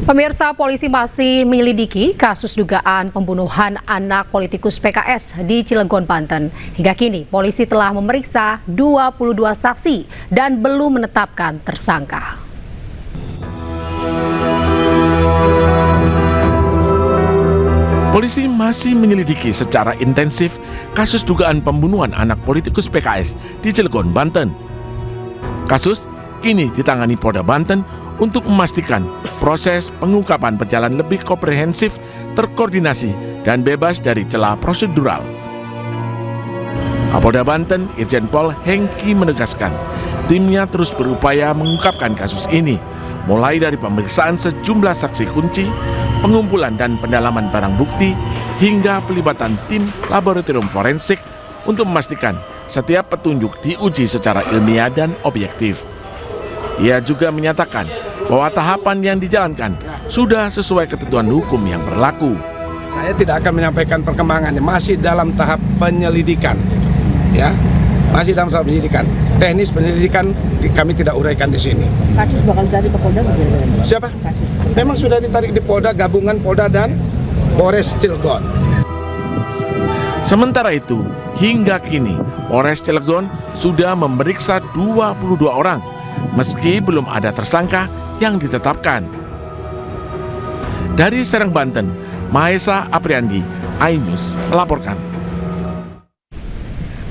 Pemirsa, polisi masih menyelidiki kasus dugaan pembunuhan anak politikus PKS di Cilegon, Banten. Hingga kini, polisi telah memeriksa 22 saksi dan belum menetapkan tersangka. Polisi masih menyelidiki secara intensif kasus dugaan pembunuhan anak politikus PKS di Cilegon, Banten. Kasus kini ditangani Polda Banten untuk memastikan proses pengungkapan berjalan lebih komprehensif, terkoordinasi, dan bebas dari celah prosedural. Kapolda Banten, Irjen Pol Hengki menegaskan, timnya terus berupaya mengungkapkan kasus ini, mulai dari pemeriksaan sejumlah saksi kunci, pengumpulan dan pendalaman barang bukti, hingga pelibatan tim laboratorium forensik untuk memastikan setiap petunjuk diuji secara ilmiah dan objektif. Ia juga menyatakan bahwa tahapan yang dijalankan sudah sesuai ketentuan hukum yang berlaku. Saya tidak akan menyampaikan perkembangannya, masih dalam tahap penyelidikan, ya, masih dalam tahap penyelidikan. Teknis penyelidikan kami tidak uraikan di sini. Kasus bakal ditarik ke Polda? Siapa? Kasus. Memang sudah ditarik di Polda, gabungan Polda dan Polres Cilegon. Sementara itu, hingga kini Polres Cilegon sudah memeriksa 22 orang, meski belum ada tersangka yang ditetapkan. Dari Serang, Banten, Mahesa Apriandi, iNews melaporkan.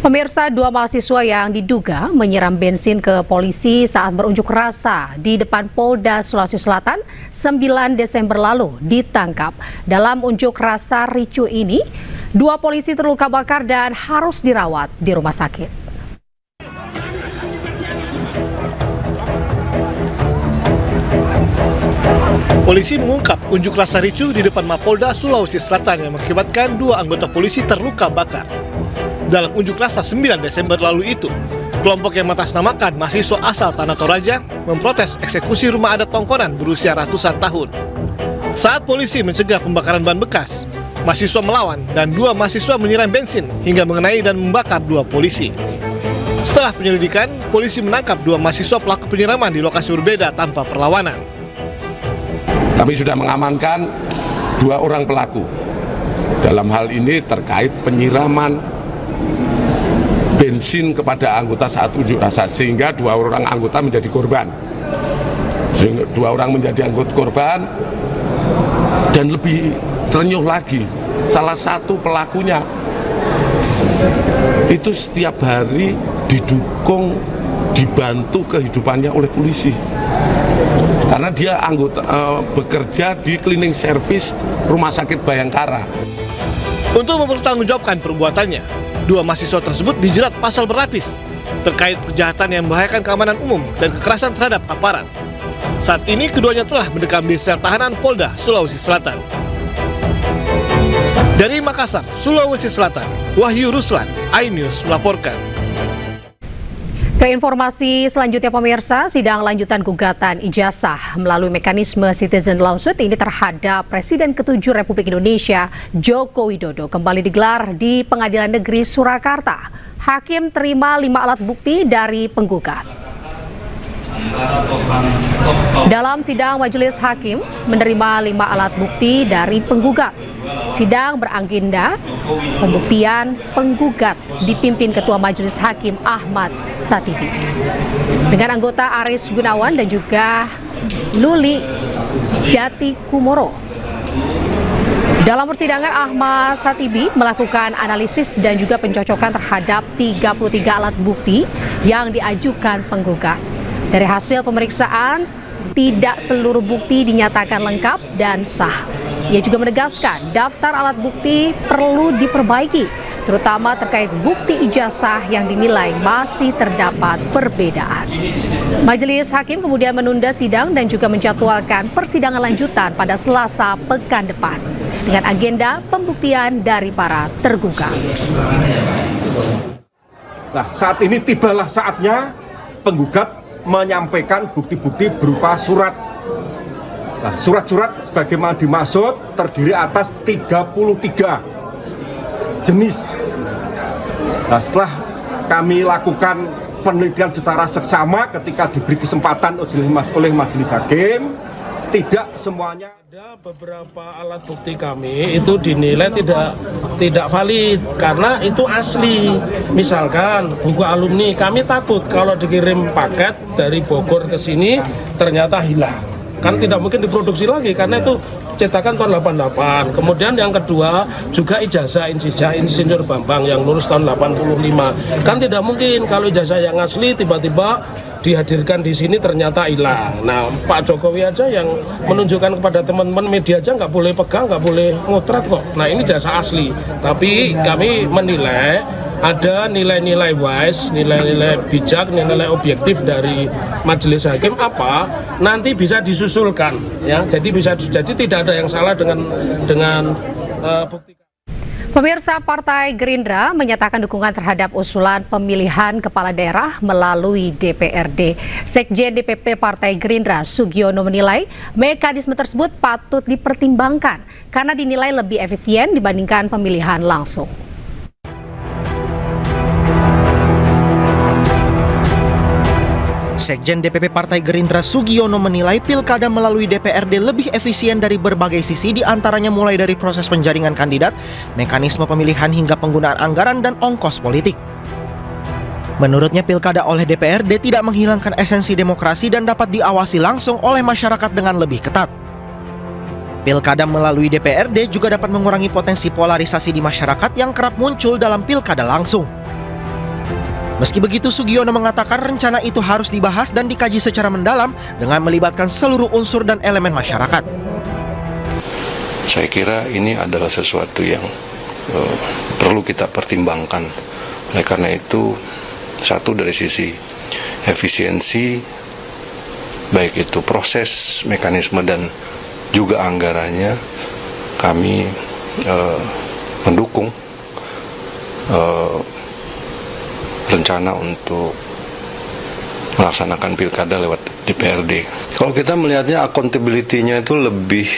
Pemirsa, 2 mahasiswa yang diduga menyiram bensin ke polisi saat berunjuk rasa di depan Polda Sulawesi Selatan 9 Desember lalu ditangkap. Dalam unjuk rasa ricuh ini, 2 polisi terluka bakar dan harus dirawat di rumah sakit. Polisi mengungkap unjuk rasa ricuh di depan Mapolda Sulawesi Selatan yang mengakibatkan 2 anggota polisi terluka bakar. Dalam unjuk rasa 9 Desember lalu itu, kelompok yang mengatasnamakan mahasiswa asal Tanah Toraja memprotes eksekusi rumah adat Tongkonan berusia ratusan tahun. Saat polisi mencegah pembakaran ban bekas, mahasiswa melawan dan 2 mahasiswa menyiram bensin hingga mengenai dan membakar 2 polisi. Setelah penyelidikan, polisi menangkap 2 mahasiswa pelaku penyiraman di lokasi berbeda tanpa perlawanan. Kami sudah mengamankan 2 orang pelaku. Dalam hal ini terkait penyiraman bensin kepada anggota saat unjuk rasa, sehingga 2 orang anggota menjadi korban. Sehingga 2 orang menjadi anggota korban, dan lebih terenyuh lagi, salah satu pelakunya itu setiap hari didukung, dibantu kehidupannya oleh polisi. Karena dia bekerja di cleaning service Rumah Sakit Bayangkara. Untuk mempertanggungjawabkan perbuatannya, 2 mahasiswa tersebut dijerat pasal berlapis terkait kejahatan yang membahayakan keamanan umum dan kekerasan terhadap aparat. Saat ini keduanya telah mendekam di sel tahanan Polda Sulawesi Selatan. Dari Makassar, Sulawesi Selatan, Wahyu Ruslan, iNews melaporkan. Ke informasi selanjutnya, pemirsa, sidang lanjutan gugatan ijazah melalui mekanisme citizen lawsuit ini terhadap Presiden ke-7 Republik Indonesia Joko Widodo kembali digelar di Pengadilan Negeri Surakarta. Hakim terima 5 alat bukti dari penggugat. Dalam sidang, majelis hakim menerima 5 alat bukti dari penggugat. Sidang beragenda pembuktian penggugat dipimpin Ketua Majelis Hakim Ahmad Satibi dengan anggota Aris Gunawan dan juga Luli Jati Kumoro. Dalam persidangan, Ahmad Satibi melakukan analisis dan juga pencocokan terhadap 33 alat bukti yang diajukan penggugat. Dari hasil pemeriksaan, tidak seluruh bukti dinyatakan lengkap dan sah. Ia juga menegaskan daftar alat bukti perlu diperbaiki, terutama terkait bukti ijazah yang dinilai masih terdapat perbedaan. Majelis hakim kemudian menunda sidang dan juga menjadwalkan persidangan lanjutan pada Selasa pekan depan dengan agenda pembuktian dari para tergugat. Nah, saat ini tibalah saatnya penggugat menyampaikan bukti-bukti berupa surat. Nah, surat-surat sebagaimana dimaksud terdiri atas 33 jenis. Nah, setelah kami lakukan penelitian secara seksama ketika diberi kesempatan oleh majelis hakim, tidak semuanya. Ada beberapa alat bukti kami itu dinilai tidak valid karena itu asli. Misalkan buku alumni, kami takut kalau dikirim paket dari Bogor ke sini ternyata hilang. Kan tidak mungkin diproduksi lagi karena itu cetakan tahun 88. Kemudian yang kedua juga ijazah Insinyur Bambang yang lulus tahun 85. Kan tidak mungkin kalau ijazah yang asli tiba-tiba dihadirkan di sini ternyata hilang. Nah, Pak Jokowi aja yang menunjukkan kepada teman-teman media aja nggak boleh pegang, nggak boleh ngotret kok. Nah, ini jasa asli. Tapi kami menilai ada nilai-nilai wise, nilai-nilai bijak, nilai objektif dari majelis hakim apa nanti bisa disusulkan, ya. Jadi tidak ada yang salah dengan bukti. Pemirsa, Partai Gerindra menyatakan dukungan terhadap usulan pemilihan kepala daerah melalui DPRD. Sekjen DPP Partai Gerindra, Sugiono, menilai mekanisme tersebut patut dipertimbangkan karena dinilai lebih efisien dibandingkan pemilihan langsung. Sekjen DPP Partai Gerindra Sugiono menilai pilkada melalui DPRD lebih efisien dari berbagai sisi, diantaranya mulai dari proses penjaringan kandidat, mekanisme pemilihan hingga penggunaan anggaran dan ongkos politik. Menurutnya pilkada oleh DPRD tidak menghilangkan esensi demokrasi dan dapat diawasi langsung oleh masyarakat dengan lebih ketat. Pilkada melalui DPRD juga dapat mengurangi potensi polarisasi di masyarakat yang kerap muncul dalam pilkada langsung. Meski begitu, Sugiono mengatakan rencana itu harus dibahas dan dikaji secara mendalam dengan melibatkan seluruh unsur dan elemen masyarakat. Saya kira ini adalah sesuatu yang perlu kita pertimbangkan. Oleh karena itu, satu dari sisi efisiensi, baik itu proses, mekanisme, dan juga anggarannya, kami mendukung rencana untuk melaksanakan pilkada lewat DPRD. Kalau kita melihatnya accountability-nya itu lebih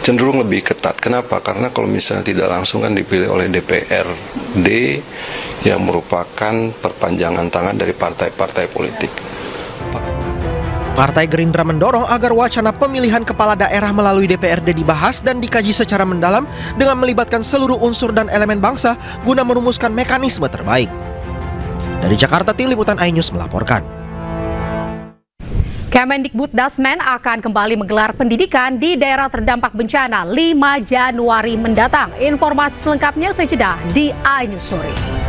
cenderung lebih ketat. Kenapa? Karena kalau misalnya tidak langsung kan dipilih oleh DPRD yang merupakan perpanjangan tangan dari partai-partai politik. Partai Gerindra mendorong agar wacana pemilihan kepala daerah melalui DPRD dibahas dan dikaji secara mendalam dengan melibatkan seluruh unsur dan elemen bangsa guna merumuskan mekanisme terbaik. Dari Jakarta, Tim Liputan iNews melaporkan. Kemendikbuddasmen akan kembali menggelar pendidikan di daerah terdampak bencana 5 Januari mendatang. Informasi selengkapnya usai jeda di iNews Sore.